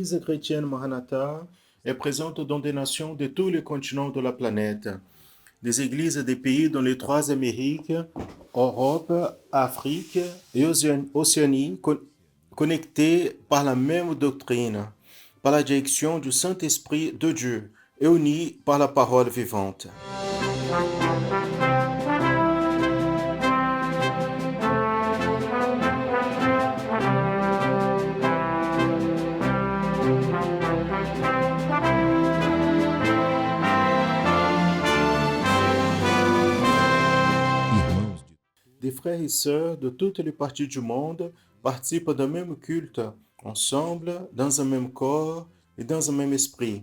l'Église chrétienne Maranatha est présente dans des nations de tous les continents de la planète. Des églises des pays dans les trois Amériques, Europe, Afrique et Océanie, connectées par la même doctrine, par la direction du Saint-Esprit de Dieu et unies par la parole vivante. Des frères et sœurs de toutes les parties du monde participent d'un même culte, ensemble, dans un même corps et dans un même esprit.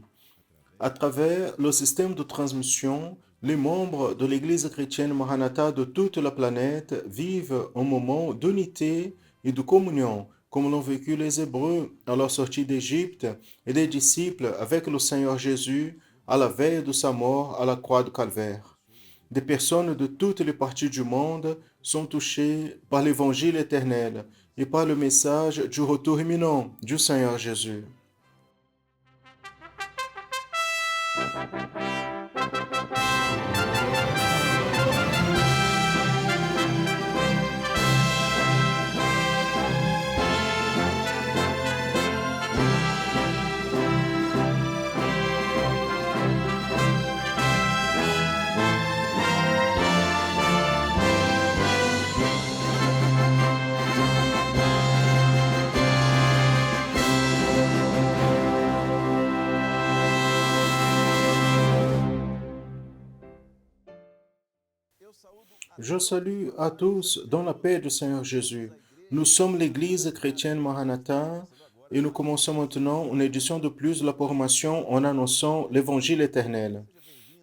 À travers le système de transmission, les membres de l'Église chrétienne Maranatha de toute la planète vivent un moment d'unité et de communion, comme l'ont vécu les Hébreux à leur sortie d'Égypte et les disciples avec le Seigneur Jésus à la veille de sa mort à la croix de Calvaire. Des personnes de toutes les parties du monde sont touchées par l'évangile éternel et par le message du retour imminent du Seigneur Jésus. Je salue à tous dans la paix du Seigneur Jésus. Nous sommes l'Église chrétienne Maranatha et nous commençons maintenant une édition de plus de la programmation en annonçant l'Évangile éternel.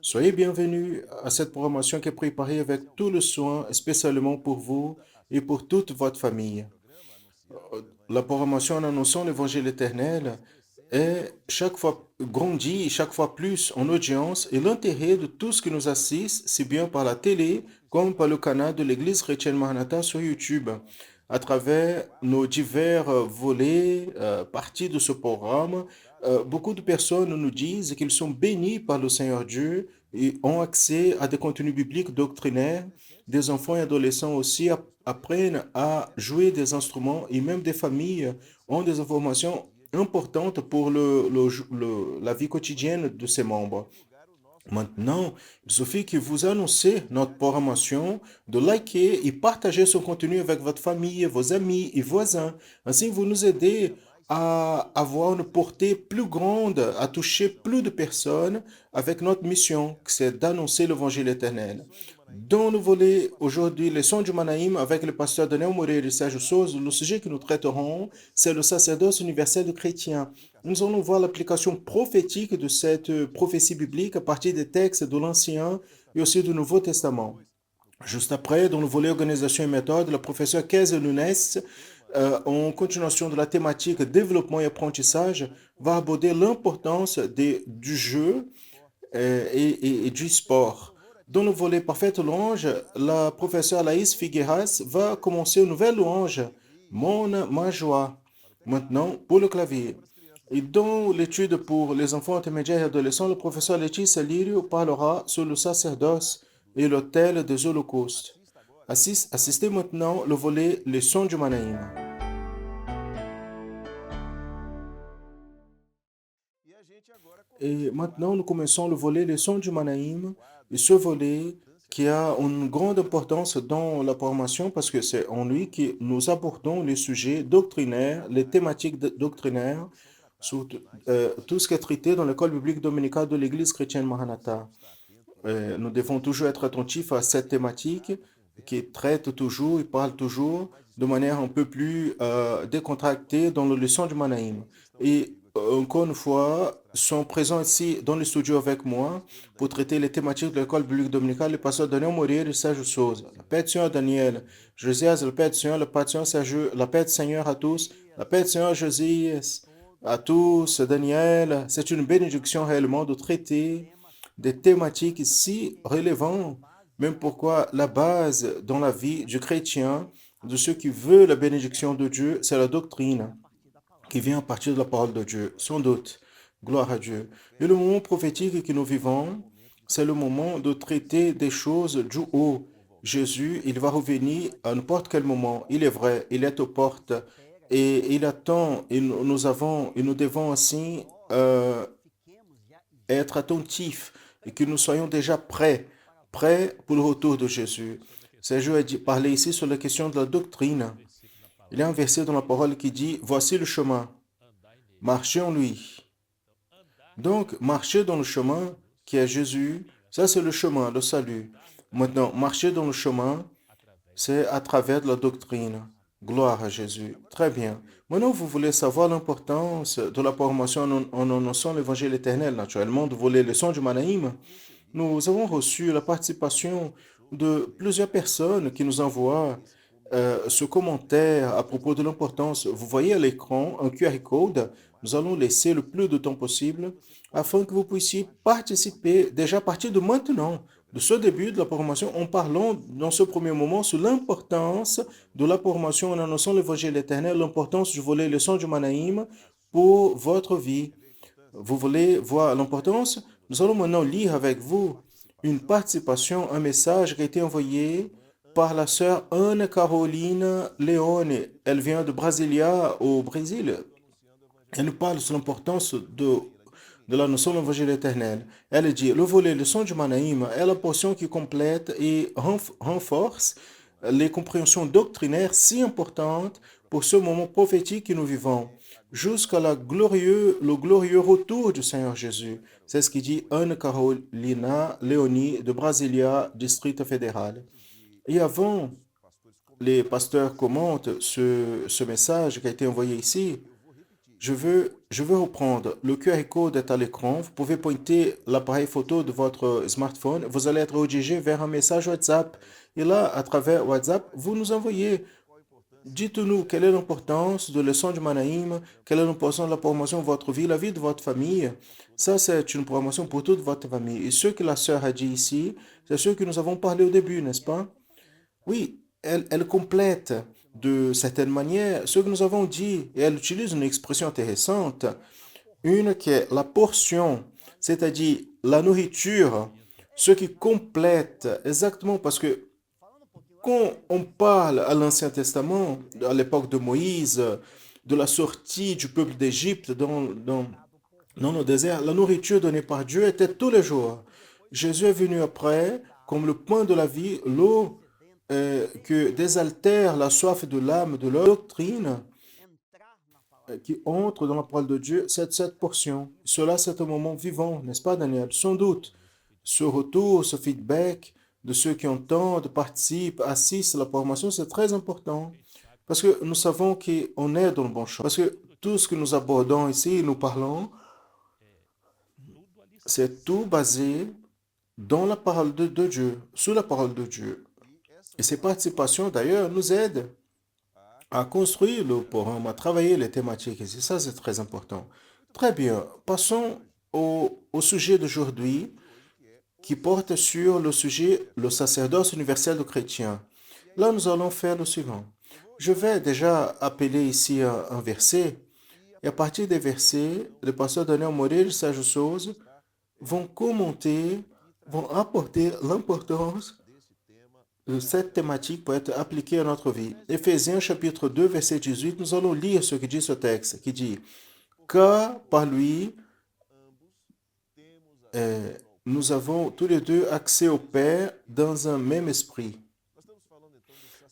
Soyez bienvenus à cette programmation qui est préparée avec tout le soin, spécialement pour vous et pour toute votre famille. La programmation en annonçant l'Évangile éternel est chaque fois grandit, chaque fois plus en audience et l'intérêt de tous qui nous assistent, si bien par la télé comme par le canal de l'Église chrétienne Maranatha sur YouTube. À travers nos divers volets, parties de ce programme, beaucoup de personnes nous disent qu'ils sont bénis par le Seigneur Dieu et ont accès à des contenus bibliques doctrinaires. Des enfants et adolescents aussi apprennent à jouer des instruments et même des familles ont des informations importantes pour la vie quotidienne de ses membres. Maintenant, il suffit que vous annoncez notre programmation, de liker et partager ce contenu avec votre famille, vos amis et voisins. Ainsi, vous nous aidez à avoir une portée plus grande, à toucher plus de personnes avec notre mission, que c'est d'annoncer l'évangile éternel. Dans le volet aujourd'hui, les sons du Manaïm avec le pasteur Daniel Moreira et Serge Souza, le sujet que nous traiterons, c'est le sacerdoce universel de chrétiens. Nous allons voir l'application prophétique de cette prophétie biblique à partir des textes de l'Ancien et aussi du Nouveau Testament. Juste après, dans le volet organisation et méthode, le professeur Kez Nunes, en continuation de la thématique développement et apprentissage, va aborder l'importance du jeu et du sport. Dans le volet parfaite louange, la professeure Laïs Figueras va commencer une nouvelle louange, ma joie, maintenant pour le clavier. Et dans l'étude pour les enfants intermédiaires et adolescents, le professeur Laetitia Lirio parlera sur le sacerdoce et l'autel des holocaustes. Assistez maintenant le volet Les sons du Manaïm. Et maintenant, nous commençons le volet Les sons du Manaïm. Et ce volet qui a une grande importance dans la formation parce que c'est en lui que nous abordons les sujets doctrinaires, les thématiques doctrinaires, sur tout ce qui est traité dans l'école biblique dominicale de l'Église chrétienne Maranatha. Nous devons toujours être attentifs à cette thématique qui traite toujours et parle toujours de manière un peu plus décontractée dans le leçon du Manaïm. Et encore une fois, sont présents ici dans le studio avec moi pour traiter les thématiques de l'école biblique dominicale, le pasteur Daniel Moreira et Serge Souza. La paix du Seigneur Daniel, Josias, la paix du Seigneur, la paix du Seigneur Serge, la paix du Seigneur à tous, la paix du Seigneur Josias, à tous, Daniel. C'est une bénédiction réellement de traiter des thématiques si relevantes, même pourquoi la base dans la vie du chrétien, de ceux qui veulent la bénédiction de Dieu, c'est la doctrine. qui vient à partir de la parole de Dieu, sans doute. Gloire à Dieu. Et le moment prophétique que nous vivons, c'est le moment de traiter des choses du haut. Jésus, il va revenir à n'importe quel moment. Il est vrai, il est aux portes et il attend. Et nous devons ainsi être attentifs et que nous soyons déjà prêts pour le retour de Jésus. Sergio a parlé ici sur la question de la doctrine. Il y a un verset dans la parole qui dit, voici le chemin, marchez en lui. Donc, marcher dans le chemin qui est Jésus, ça c'est le chemin, le salut. Maintenant, marcher dans le chemin, c'est à travers de la doctrine. Gloire à Jésus. Très bien. Maintenant, vous voulez savoir l'importance de la formation en annonçant l'évangile éternel, naturellement, de vos leçons du Manaïm. Nous avons reçu la participation de plusieurs personnes qui nous envoient ce commentaire à propos de l'importance. Vous voyez à l'écran un QR code. Nous allons laisser le plus de temps possible afin que vous puissiez participer déjà à partir de maintenant, de ce début de la formation, en parlant dans ce premier moment sur l'importance de la formation en annonçant l'évangile éternel, l'importance du volet leçon du Manaïm pour votre vie. Vous voulez voir l'importance? Nous allons maintenant lire avec vous une participation, un message qui a été envoyé par la sœur Anne Caroline Leone. Elle vient de Brasilia, au Brésil. Elle nous parle sur l'importance de la notion de l'évangile éternel. Elle dit, le volet leçon du Manaïm est la portion qui complète et renforce les compréhensions doctrinaires si importantes pour ce moment prophétique que nous vivons, jusqu'à le glorieux retour du Seigneur Jésus. C'est ce qui dit Anne Carolina Leoni de Brasilia, district fédéral. Et avant, les pasteurs commentent ce message qui a été envoyé ici. Je veux reprendre. Le QR code est à l'écran. Vous pouvez pointer l'appareil photo de votre smartphone. Vous allez être redirigé vers un message WhatsApp. Et là, à travers WhatsApp, vous nous envoyez. Dites-nous quelle est l'importance de leçon du Manaïm, quelle est l'importance de la promotion de votre vie, la vie de votre famille. Ça, c'est une promotion pour toute votre famille. Et ce que la sœur a dit ici, c'est ce que nous avons parlé au début, n'est-ce pas? Oui, elle complète de certaine manière ce que nous avons dit et elle utilise une expression intéressante, une qui est la portion, c'est-à-dire la nourriture, ce qui complète exactement parce que quand on parle à l'Ancien Testament, à l'époque de Moïse, de la sortie du peuple d'Égypte dans le désert, la nourriture donnée par Dieu était tous les jours. Jésus est venu après comme le pain de la vie, l'eau que désaltère la soif de l'âme, de leur doctrine qui entre dans la parole de Dieu, c'est cette portion. Cela, c'est un moment vivant, n'est-ce pas, Daniel? Sans doute. Ce retour, ce feedback de ceux qui entendent, participent, assistent à la formation, c'est très important. Parce que nous savons qu'on est dans le bon chemin. Parce que tout ce que nous abordons ici, nous parlons, c'est tout basé dans la parole de Dieu, sous la parole de Dieu. Et ces participations, d'ailleurs, nous aident à construire le programme, à travailler les thématiques. Et ça, c'est très important. Très bien. Passons au sujet d'aujourd'hui qui porte sur le sujet le sacerdoce universel de chrétiens. Là, nous allons faire le suivant. Je vais déjà appeler ici un verset. Et à partir des versets, le pasteur Daniel Moreira Sérgio Souza vont commenter, vont apporter l'importance de cette thématique pour être appliquée à notre vie. Éphésiens chapitre 2, verset 18, nous allons lire ce que dit ce texte, qui dit, car par lui, nous avons tous les deux accès au Père dans un même esprit.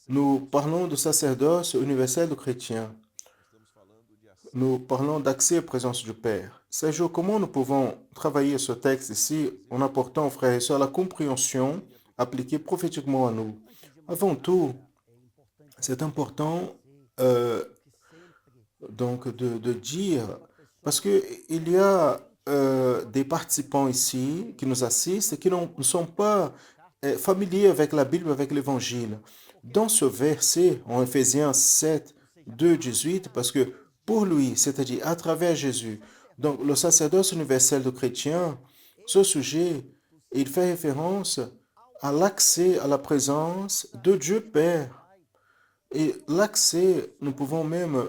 Nous parlons de sacerdoce universel de chrétiens. Nous parlons d'accès à la présence du Père. Sergio, comment nous pouvons travailler ce texte ici en apportant, frères et sœurs, la compréhension appliquée prophétiquement à nous? Avant tout, c'est important donc de dire, parce qu'il y a des participants ici qui nous assistent et qui ne sont pas familiers avec la Bible, avec l'Évangile. Dans ce verset, en Éphésiens 7, 2, 18, parce que pour lui, c'est-à-dire à travers Jésus, donc le sacerdoce universel de chrétiens, ce sujet, il fait référence à l'accès à la présence de Dieu Père. Et l'accès, nous pouvons même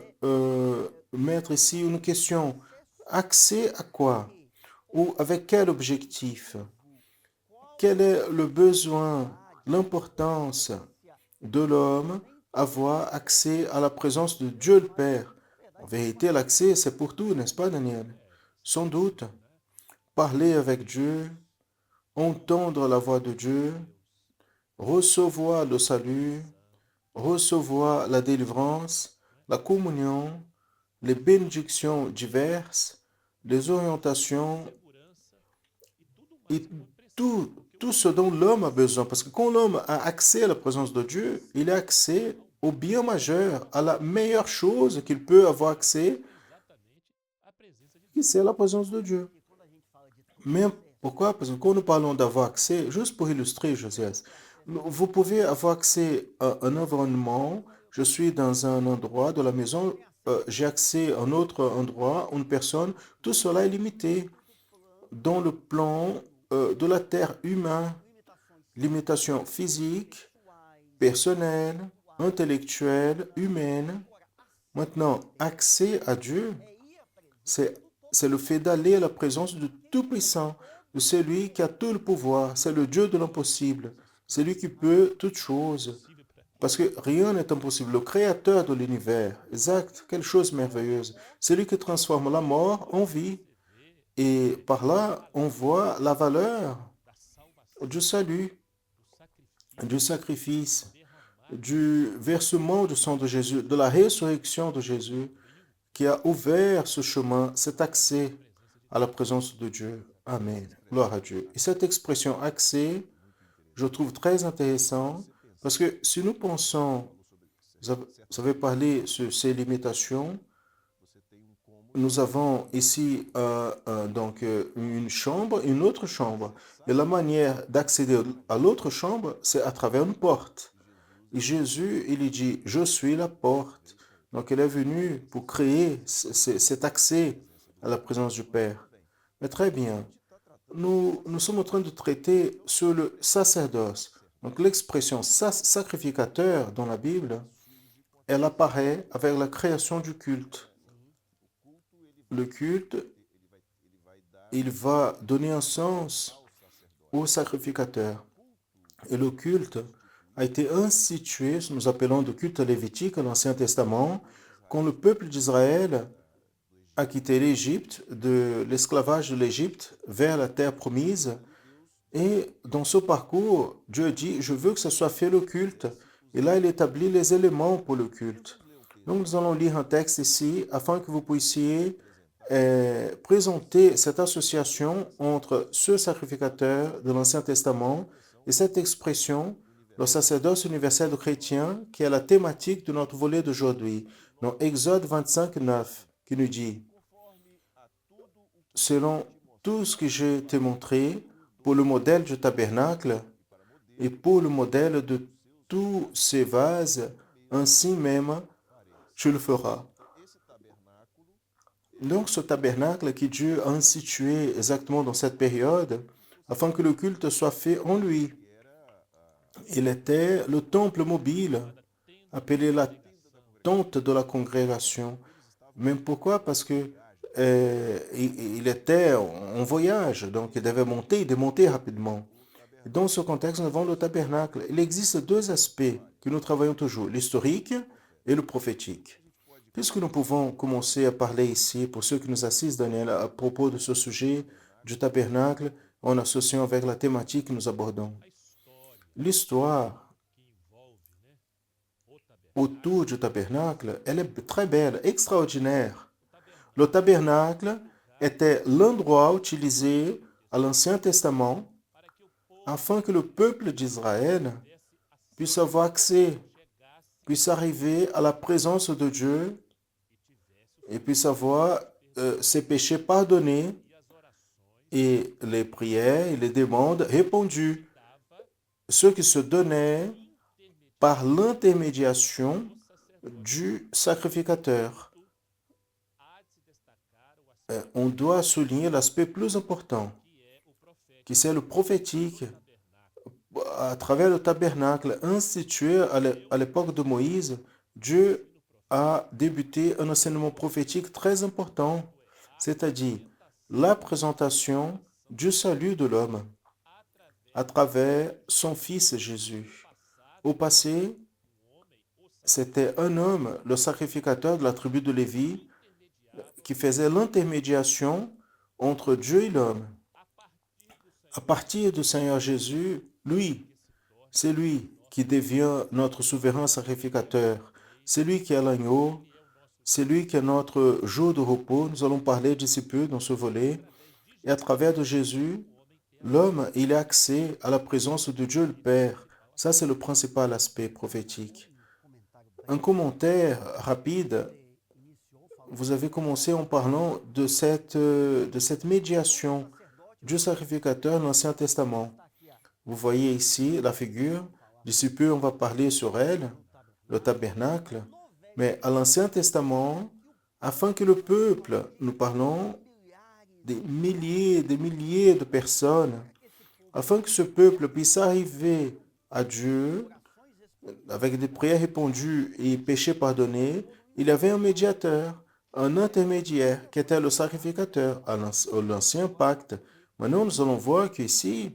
mettre ici une question. Accès à quoi? Ou avec quel objectif? Quel est le besoin, l'importance de l'homme avoir accès à la présence de Dieu le Père? En vérité, l'accès, c'est pour tout, n'est-ce pas, Daniel? Sans doute. Parler avec Dieu, entendre la voix de Dieu, recevoir le salut, recevoir la délivrance, la communion, les bénédictions diverses, les orientations et tout ce dont l'homme a besoin. Parce que quand l'homme a accès à la présence de Dieu, il a accès au bien majeur, à la meilleure chose qu'il peut avoir accès, qui c'est la présence de Dieu. Mais pourquoi? Parce que quand nous parlons d'avoir accès, juste pour illustrer, Josias, vous pouvez avoir accès à un environnement. Je suis dans un endroit de la maison, j'ai accès à un autre endroit, une personne. Tout cela est limité dans le plan de la terre humain. Limitation physique, personnelle, intellectuelle, humaine. Maintenant, accès à Dieu, c'est c'est le fait d'aller à la présence du Tout-Puissant, de celui qui a tout le pouvoir. C'est le Dieu de l'impossible. C'est lui qui peut toutes choses. Parce que rien n'est impossible. Le créateur de l'univers, exact, quelle chose merveilleuse. C'est lui qui transforme la mort en vie. Et par là, on voit la valeur du salut, du sacrifice, du versement du sang de Jésus, de la résurrection de Jésus, qui a ouvert ce chemin, cet accès à la présence de Dieu. Amen. Gloire à Dieu. Et cette expression accès, je trouve très intéressant parce que si nous pensons, vous avez parlé sur ces limitations, nous avons ici une chambre, une autre chambre. Et la manière d'accéder à l'autre chambre, c'est à travers une porte. Et Jésus, il dit, je suis la porte. Donc, il est venu pour créer cet accès à la présence du Père. Mais très bien, nous sommes en train de traiter sur le sacerdoce. Donc, l'expression sacrificateur dans la Bible, elle apparaît avec la création du culte. Le culte, il va donner un sens au sacrificateur. Et le culte a été institué, ce que nous appelons le culte lévitique, l'Ancien Testament, quand le peuple d'Israël a quitté l'Égypte, de l'esclavage de l'Égypte vers la terre promise. Et dans ce parcours, Dieu dit, je veux que ce soit fait le culte. Et là, il établit les éléments pour le culte. Donc, nous allons lire un texte ici afin que vous puissiez présenter cette association entre ce sacrificateur de l'Ancien Testament et cette expression, le sacerdoce universel de chrétien, qui est la thématique de notre volet d'aujourd'hui, dans Exode 25, 9, qui nous dit, selon tout ce que je t'ai montré, pour le modèle du tabernacle et pour le modèle de tous ces vases, ainsi même tu le feras. Donc ce tabernacle que Dieu a institué exactement dans cette période, afin que le culte soit fait en lui. Il était le temple mobile, appelé la tente de la congrégation. Même pourquoi? Parce que il était en voyage, donc il devait monter et démonter rapidement. Dans ce contexte, nous avons le tabernacle. Il existe deux aspects que nous travaillons toujours, l'historique et le prophétique. Puisque nous pouvons commencer à parler ici, pour ceux qui nous assistent, Daniel, à propos de ce sujet du tabernacle, en associant avec la thématique que nous abordons. L'histoire autour du tabernacle, elle est très belle, extraordinaire. Le tabernacle était l'endroit utilisé à l'Ancien Testament afin que le peuple d'Israël puisse avoir accès, puisse arriver à la présence de Dieu et puisse avoir ses péchés pardonnés et les prières et les demandes répondues. Ce qui se donnait par l'intermédiation du sacrificateur. On doit souligner l'aspect plus important, qui c'est le prophétique, à travers le tabernacle institué à l'époque de Moïse. Dieu a débuté un enseignement prophétique très important, c'est-à-dire la présentation du salut de l'homme à travers son Fils Jésus. Au passé, c'était un homme, le sacrificateur de la tribu de Lévi, qui faisait l'intermédiation entre Dieu et l'homme. À partir du Seigneur Jésus, c'est lui qui devient notre souverain sacrificateur. C'est lui qui est l'agneau, c'est lui qui est notre jour de repos. Nous allons parler d'ici peu dans ce volet. Et à travers de Jésus, l'homme, il a accès à la présence de Dieu le Père. Ça, c'est le principal aspect prophétique. Un commentaire rapide. Vous avez commencé en parlant de cette médiation du sacrificateur dans l'Ancien Testament. Vous voyez ici la figure. D'ici peu, on va parler sur elle, le tabernacle. Mais à l'Ancien Testament, afin que le peuple, nous parlons des milliers de personnes, afin que ce peuple puisse arriver à Dieu avec des prières répondues et péchés pardonnés, il y avait un médiateur, un intermédiaire qui était le sacrificateur à l'ancien pacte. Maintenant, nous allons voir qu'ici,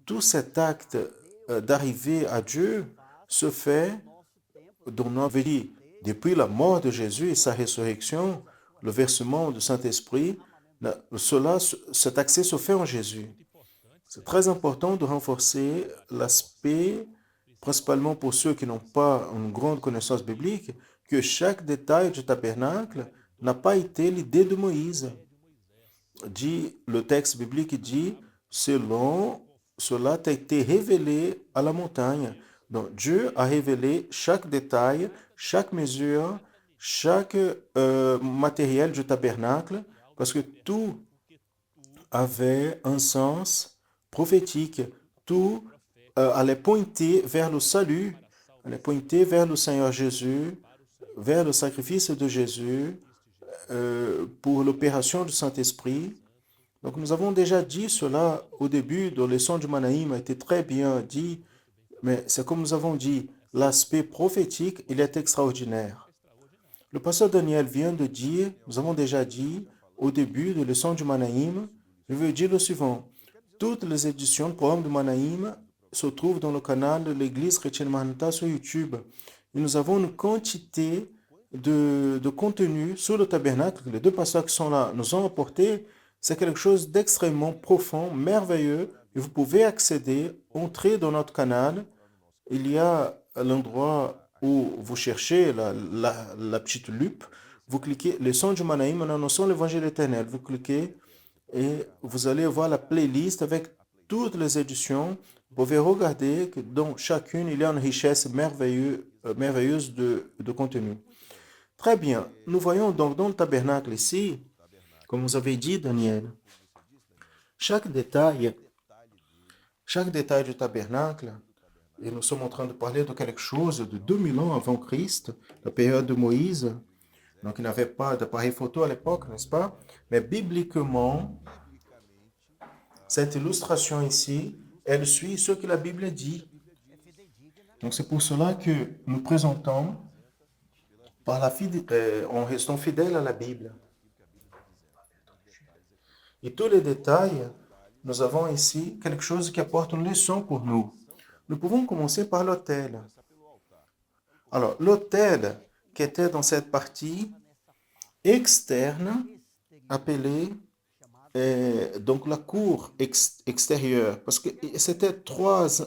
tout cet acte d'arriver à Dieu se fait dans notre vie. Depuis la mort de Jésus et sa résurrection, le versement du Saint-Esprit, cet accès se fait en Jésus. C'est très important de renforcer l'aspect, principalement pour ceux qui n'ont pas une grande connaissance biblique, que chaque détail du tabernacle n'a pas été l'idée de Moïse. Le texte biblique dit, selon cela t'a été révélé à la montagne. Donc Dieu a révélé chaque détail, chaque mesure, chaque matériel du tabernacle, parce que tout avait un sens prophétique. Tout allait pointer vers le salut, allait pointer vers le Seigneur Jésus, vers le sacrifice de Jésus, pour l'opération du Saint-Esprit. Donc nous avons déjà dit cela au début de la leçon du Manaïm, a été très bien dit, mais c'est comme nous avons dit, l'aspect prophétique, il est extraordinaire. Le pasteur Daniel vient de dire, nous avons déjà dit au début de la leçon du Manaïm, je veux dire le suivant, toutes les éditions du programme du Manaïm se trouvent dans le canal de l'Église chrétienne Maranatha sur YouTube. Et nous avons une quantité de contenu sur le tabernacle que les deux pasteurs qui sont là nous ont apporté. C'est quelque chose d'extrêmement profond, merveilleux, et vous pouvez accéder, entrer dans notre canal. Il y a l'endroit où vous cherchez la petite lupe, vous cliquez leçon du Manaïm en annonçant l'évangile éternel. Vous cliquez et vous allez voir la playlist avec toutes les éditions. Vous pouvez regarder que dans chacune, il y a une richesse merveilleuse de contenu. Très bien. Nous voyons donc dans le tabernacle ici, comme vous avez dit, Daniel, chaque détail du tabernacle, et nous sommes en train de parler de quelque chose de 2000 ans avant Christ, la période de Moïse. Donc, il n'y avait pas d'appareil photo à l'époque, n'est-ce pas? Mais bibliquement, cette illustration ici, elle suit ce que la Bible dit. Donc, c'est pour cela que nous présentons en restant fidèles à la Bible. Et tous les détails, nous avons ici quelque chose qui apporte une leçon pour nous. Nous pouvons commencer par l'autel. Alors, l'autel qui était dans cette partie externe, appelée donc la cour extérieure, parce que c'était trois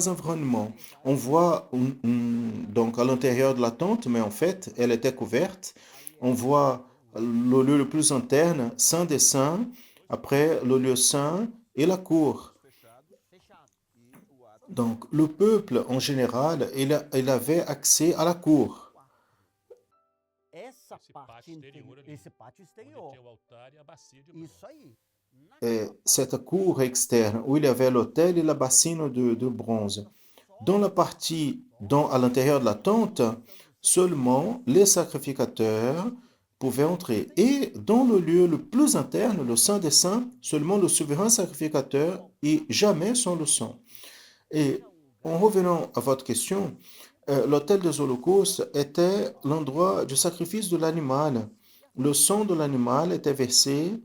environnements. On voit donc à l'intérieur de la tente, mais en fait, elle était couverte. On voit le lieu le plus interne, saint des saints, après le lieu saint et la cour. Donc, le peuple en général, il avait accès à la cour. Et cette cour externe où il y avait l'autel et la bassine de bronze. Dans la partie, à l'intérieur de la tente, seulement les sacrificateurs pouvaient entrer. Et dans le lieu le plus interne, le Saint des Saints, seulement le souverain sacrificateur et jamais sans le sang. Et En revenant à votre question, l'autel des holocaustes était l'endroit du sacrifice de l'animal. Le sang de l'animal était versé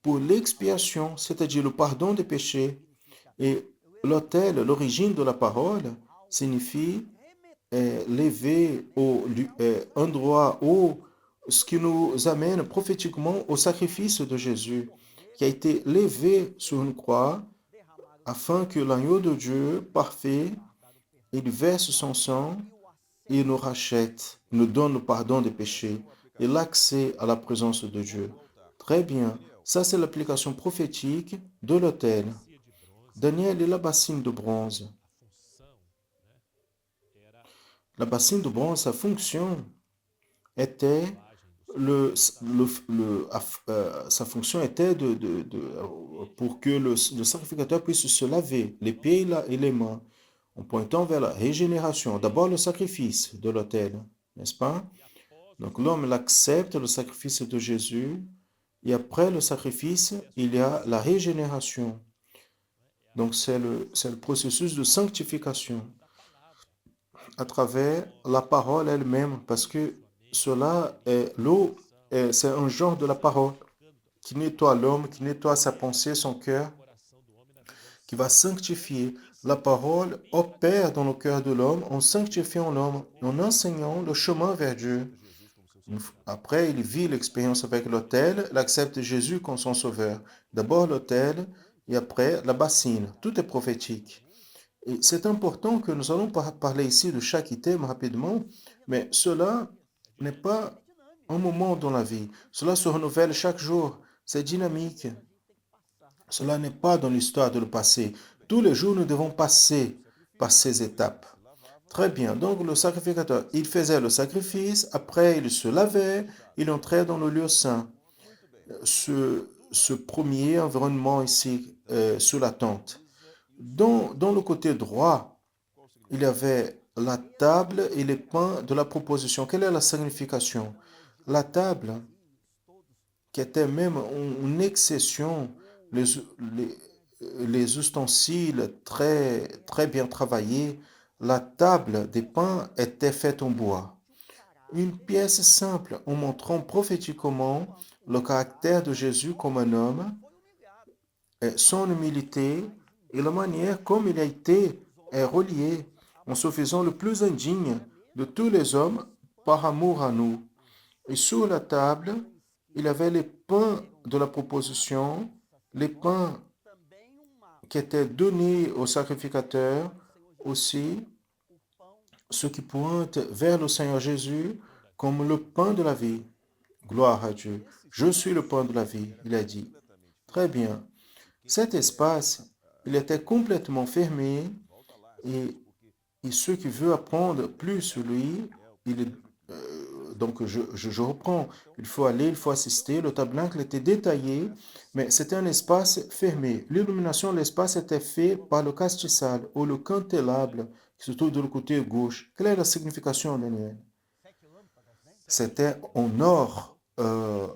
pour l'expiation, c'est-à-dire le pardon des péchés. Et l'autel, l'origine de la parole, signifie lever au endroit où ce qui nous amène prophétiquement au sacrifice de Jésus, qui a été levé sur une croix afin que l'agneau de Dieu parfait, il verse son sang, il nous rachète, il nous donne le pardon des péchés et l'accès à la présence de Dieu. Très bien, ça c'est l'application prophétique de l'autel. Daniel et la bassine de bronze. La bassine de bronze, sa fonction était sa fonction était pour que le sacrificateur puisse se laver les pieds et les mains en pointant vers la régénération. D'abord le sacrifice de l'autel, n'est-ce pas? Donc l'homme accepte le sacrifice de Jésus et après le sacrifice, il y a la régénération. Donc c'est le processus de sanctification à travers la parole elle-même, parce que cela est l'eau, c'est un genre de la parole qui nettoie l'homme, qui nettoie sa pensée, son cœur, qui va sanctifier. La parole opère dans le cœur de l'homme en sanctifiant l'homme, en enseignant le chemin vers Dieu. Après, il vit l'expérience avec l'autel, il accepte Jésus comme son sauveur. D'abord l'autel et après la bassine. Tout est prophétique. Et c'est important que nous allons parler ici de chaque item rapidement, mais cela n'est pas un moment dans la vie. Cela se renouvelle chaque jour. C'est dynamique. Cela n'est pas dans l'histoire de le passé. Tous les jours, nous devons passer par ces étapes. Très bien. Donc, le sacrificateur, il faisait le sacrifice, après, il se lavait, il entrait dans le lieu saint. Ce premier environnement ici, sous la tente. Dans le côté droit, il y avait la table et les pains de la proposition. Quelle est la signification? La table, qui était même une excession, les, les, les ustensiles très, très bien travaillés, la table des pains était faite en bois. Une pièce simple en montrant prophétiquement le caractère de Jésus comme un homme, son humilité et la manière comme il a été relié en se faisant le plus indigne de tous les hommes par amour à nous. Et sur la table, il y avait les pains de la proposition, les pains qui étaient donnés au sacrificateur, aussi ceux qui pointent vers le Seigneur Jésus comme le pain de la vie. Gloire à Dieu. Je suis le pain de la vie, il a dit. Très bien. Cet espace, il était complètement fermé et, ceux qui veulent apprendre plus sur lui, donc je reprends, il faut aller, il faut assister. Le tabernacle était détaillé, mais c'était un espace fermé. L'illumination de l'espace était faite par le castiçal ou le candélabre qui se trouve de le côté gauche. Quelle est la signification, Daniel? C'était en or, une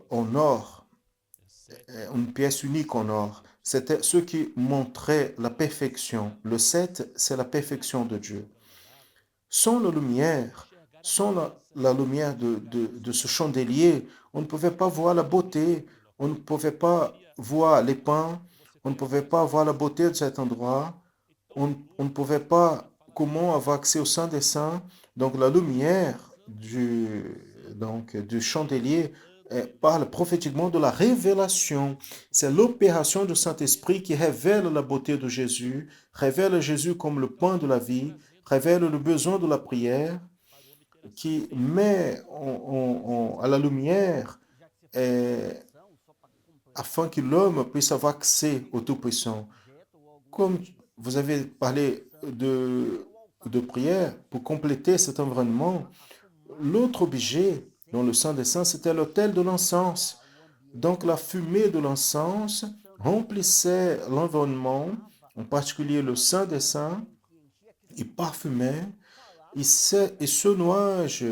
pièce unique en or. C'était ce qui montrait la perfection. Le 7, c'est la perfection de Dieu. Sans la lumière, sans la lumière de ce chandelier, on ne pouvait pas voir la beauté, on ne pouvait pas voir les pains, on ne pouvait pas voir la beauté de cet endroit, on ne pouvait pas comment avoir accès au Saint des Saints. Donc la lumière du chandelier parle prophétiquement de la révélation. C'est l'opération du Saint-Esprit qui révèle la beauté de Jésus, révèle Jésus comme le pain de la vie, révèle le besoin de la prière, qui met à la lumière afin que l'homme puisse avoir accès au Tout-Puissant. Comme vous avez parlé de prière, pour compléter cet environnement, l'autre objet dans le Saint des Saints, c'était l'autel de l'encens. Donc la fumée de l'encens remplissait l'environnement, en particulier le Saint des Saints, et parfumait. Et ce nuage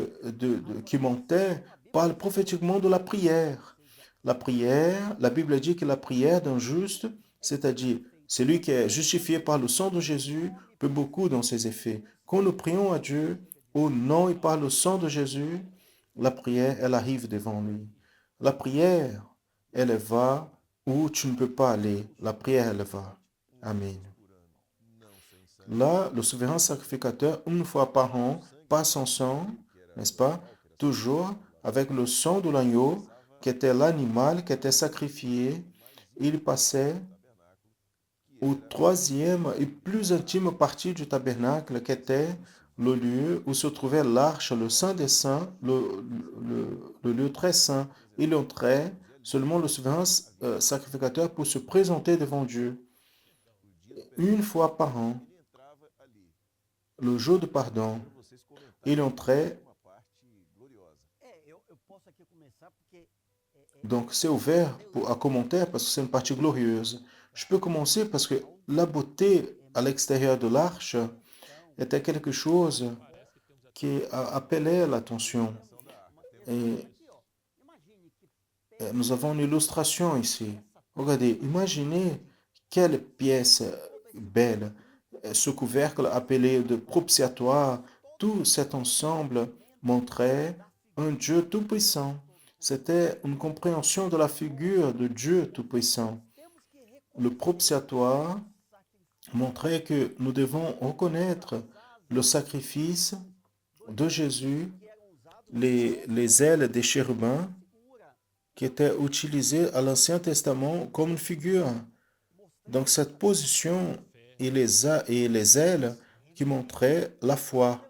qui montait parle prophétiquement de la prière. La prière, la Bible dit que la prière d'un juste, c'est-à-dire Celui qui est justifié par le sang de Jésus peut beaucoup dans ses effets. Quand nous prions à Dieu au nom et par le sang de Jésus, la prière, elle arrive devant lui. La prière, elle va où tu ne peux pas aller. La prière, elle va. Amen. Là, le souverain sacrificateur, une fois par an, passe son sang, n'est-ce pas? Toujours avec le sang de l'agneau, qui était l'animal qui était sacrifié. Il passait au troisième et plus intime partie du tabernacle, qui était le lieu où se trouvait l'arche, le Saint des Saints, le lieu très saint. Il entrait seulement le souverain sacrificateur pour se présenter devant Dieu une fois par an, le jour de pardon. Il entrait. Donc, c'est ouvert à commentaire parce que c'est une partie glorieuse. Je peux commencer parce que la beauté à l'extérieur de l'arche était quelque chose qui appelait l'attention. Et nous avons une illustration ici. Regardez, imaginez quelle pièce belle. Ce couvercle appelé de propitiatoire, tout cet ensemble montrait un Dieu tout-puissant. C'était une compréhension de la figure de Dieu tout-puissant. Le propitiatoire montrait que nous devons reconnaître le sacrifice de Jésus, les ailes des chérubins qui étaient utilisées à l'Ancien Testament comme une figure. Donc cette position et les ailes qui montraient la foi,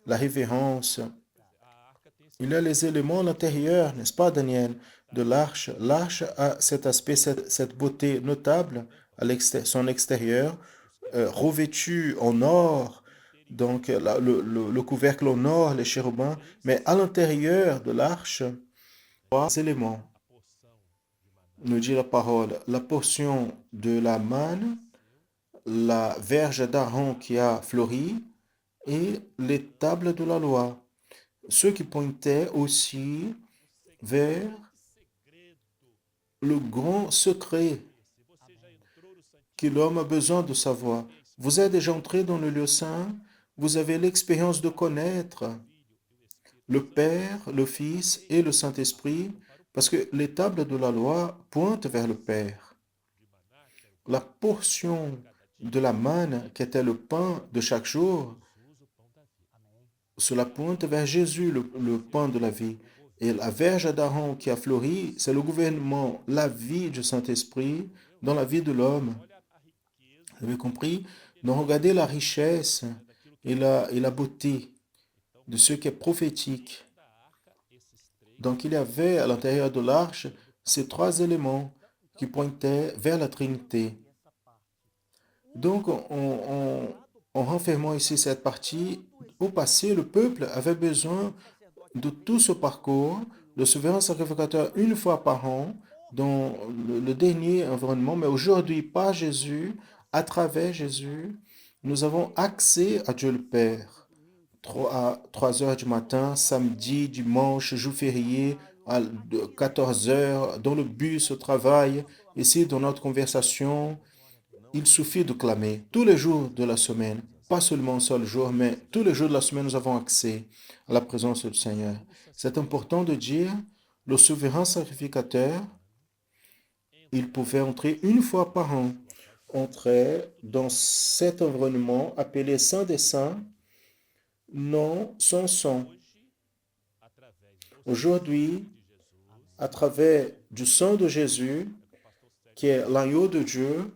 la révérence. Il y a les éléments à l'intérieur, n'est-ce pas, Daniel, de l'arche. L'arche a cet aspect, cette beauté notable à son extérieur, revêtu en or, donc le couvercle en or, les chérubins, mais à l'intérieur de l'arche, trois éléments, nous dit la parole, la portion de la manne, la verge d'Aaron qui a fleuri et les tables de la loi, ce qui pointait aussi vers le grand secret que l'homme a besoin de savoir. Vous êtes déjà entré dans le lieu saint, vous avez l'expérience de connaître le Père, le Fils et le Saint-Esprit, parce que les tables de la loi pointent vers le Père. La portion de la manne, qui était le pain de chaque jour, cela pointe vers Jésus, le pain de la vie. Et la verge d'Aaron qui a fleuri, c'est le gouvernement, la vie du Saint-Esprit dans la vie de l'homme. Vous avez compris? Donc regardez la richesse et la beauté de ce qui est prophétique. Donc il y avait à l'intérieur de l'arche ces trois éléments qui pointaient vers la Trinité. Donc en renfermant ici cette partie, au passé, le peuple avait besoin de tout ce parcours, le souverain sacrificateur une fois par an, dans le dernier environnement, mais aujourd'hui, par Jésus, à travers Jésus, nous avons accès à Dieu le Père. À 3 heures du matin, samedi, dimanche, jour férié, à 14 heures, dans le bus au travail, ici dans notre conversation, il suffit de clamer tous les jours de la semaine, pas seulement un seul jour, mais tous les jours de la semaine, nous avons accès à la présence du Seigneur. C'est important de dire, le souverain sacrificateur, il pouvait entrer une fois par an, entrer dans cet environnement appelé Saint des Saints, non sans sang. Aujourd'hui, à travers du sang de Jésus, qui est l'agneau de Dieu,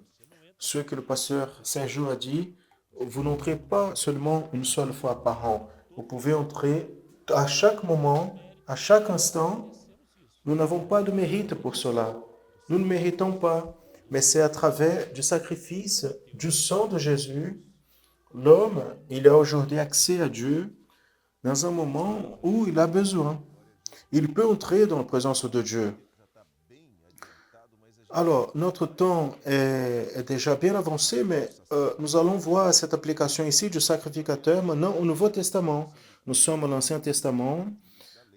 ce que le pasteur Saint-Jean a dit, vous n'entrez pas seulement une seule fois par an. Vous pouvez entrer à chaque moment, à chaque instant. Nous n'avons pas de mérite pour cela. Nous ne méritons pas. Mais c'est à travers du sacrifice du sang de Jésus, l'homme, il a aujourd'hui accès à Dieu dans un moment où il a besoin. Il peut entrer dans la présence de Dieu. Alors, notre temps est déjà bien avancé, mais nous allons voir cette application ici du sacrificateur maintenant au Nouveau Testament. Nous sommes à l'Ancien Testament,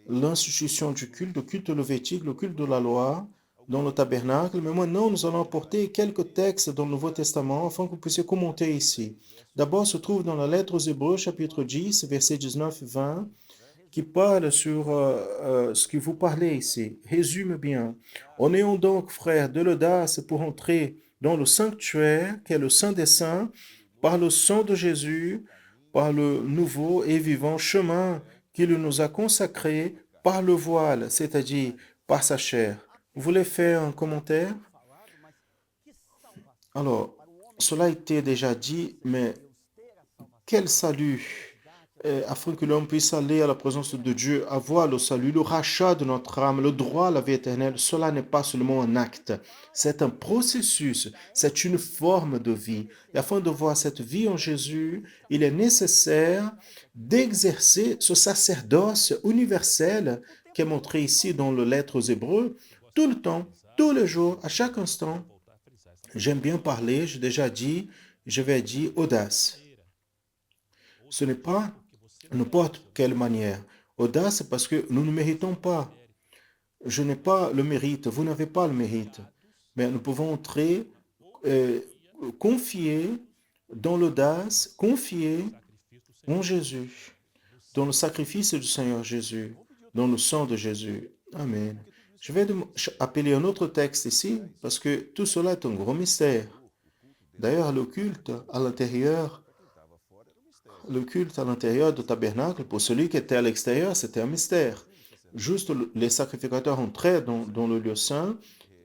l'institution du culte, le culte lévitique, le culte de la loi, dans le tabernacle, mais maintenant nous allons apporter quelques textes dans le Nouveau Testament afin que vous puissiez commenter ici. D'abord se trouve dans la lettre aux Hébreux, chapitre 10, versets 19 et 20, qui parle sur ce que vous parlez ici. Résume bien. En ayant donc, frères, de l'audace pour entrer dans le sanctuaire, qui est le Saint des Saints, par le sang de Jésus, par le nouveau et vivant chemin qu'il nous a consacré par le voile, c'est-à-dire par sa chair. Vous voulez faire un commentaire? Alors, cela a été déjà dit, mais quel salut afin que l'homme puisse aller à la présence de Dieu, avoir le salut, le rachat de notre âme, le droit à la vie éternelle, cela n'est pas seulement un acte, c'est un processus, c'est une forme de vie. Et afin de voir cette vie en Jésus, il est nécessaire d'exercer ce sacerdoce universel qui est montré ici dans la lettre aux Hébreux, tout le temps, tous les jours, à chaque instant. J'aime bien parler, j'ai déjà dit, je vais dire audace. Ce n'est pas n'importe quelle manière. Audace parce que nous ne méritons pas. Je n'ai pas le mérite, vous n'avez pas le mérite. Mais nous pouvons entrer, euh, confier dans l'audace, confier en Jésus, dans le sacrifice du Seigneur Jésus, dans le sang de Jésus. Amen. Je vais appeler un autre texte ici parce que tout cela est un gros mystère. D'ailleurs, le culte à l'intérieur du tabernacle, pour celui qui était à l'extérieur, c'était un mystère. Juste les sacrificateurs entraient dans le lieu saint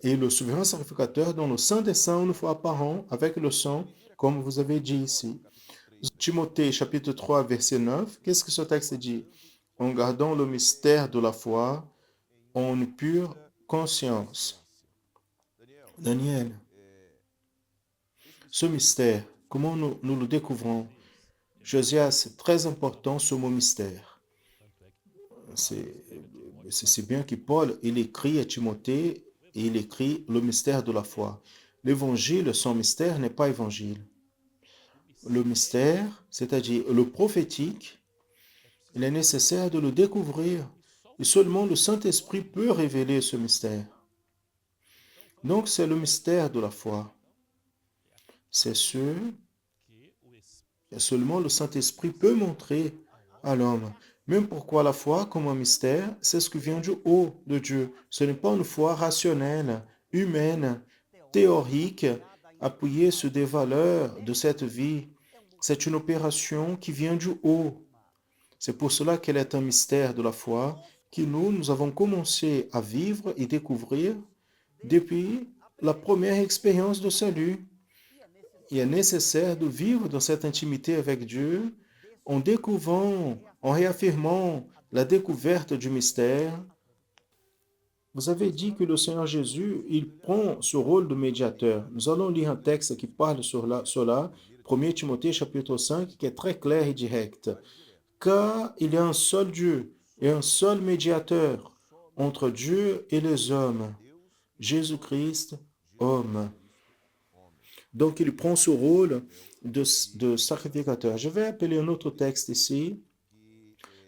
et le souverain sacrificateur dans le Saint des Saints une fois par an avec le sang, comme vous avez dit ici. Timothée chapitre 3 verset 9, qu'est-ce que ce texte dit? En gardant le mystère de la foi en une pure conscience. Daniel, ce mystère, comment nous le découvrons? Josias, c'est très important ce mot mystère. C'est bien que Paul, il écrit à Timothée et il écrit le mystère de la foi. L'évangile sans mystère n'est pas évangile. Le mystère, c'est-à-dire le prophétique, il est nécessaire de le découvrir et seulement le Saint-Esprit peut révéler ce mystère. Donc c'est le mystère de la foi. C'est ce que seulement le Saint-Esprit peut montrer à l'homme. Même pourquoi la foi comme un mystère, c'est ce qui vient du haut de Dieu. Ce n'est pas une foi rationnelle, humaine, théorique, appuyée sur des valeurs de cette vie. C'est une opération qui vient du haut. C'est pour cela qu'elle est un mystère de la foi que nous avons commencé à vivre et découvrir depuis la première expérience de salut. Il est nécessaire de vivre dans cette intimité avec Dieu en découvrant, en réaffirmant la découverte du mystère. Vous avez dit que le Seigneur Jésus, il prend ce rôle de médiateur. Nous allons lire un texte qui parle sur cela, 1 Timothée chapitre 5, qui est très clair et direct. Car il y a un seul Dieu et un seul médiateur entre Dieu et les hommes, Jésus-Christ, homme. Donc, il prend ce rôle de sacrificateur. Je vais appeler un autre texte ici.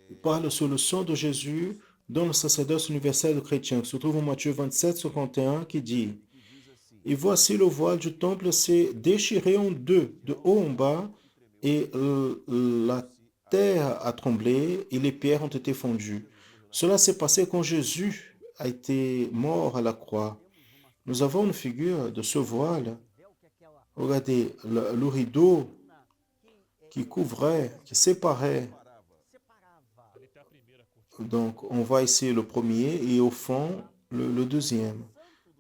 Il parle sur le sang de Jésus dans le sacerdoce universel chrétien, qui se trouve en Matthieu 27, 51, qui dit « Et voici le voile du temple s'est déchiré en deux, de haut en bas, et la terre a tremblé, et les pierres ont été fondues. » Cela s'est passé quand Jésus a été mort à la croix. Nous avons une figure de ce voile. Regardez, le rideau qui couvrait, qui séparait. Donc, on voit ici le premier et au fond, le deuxième.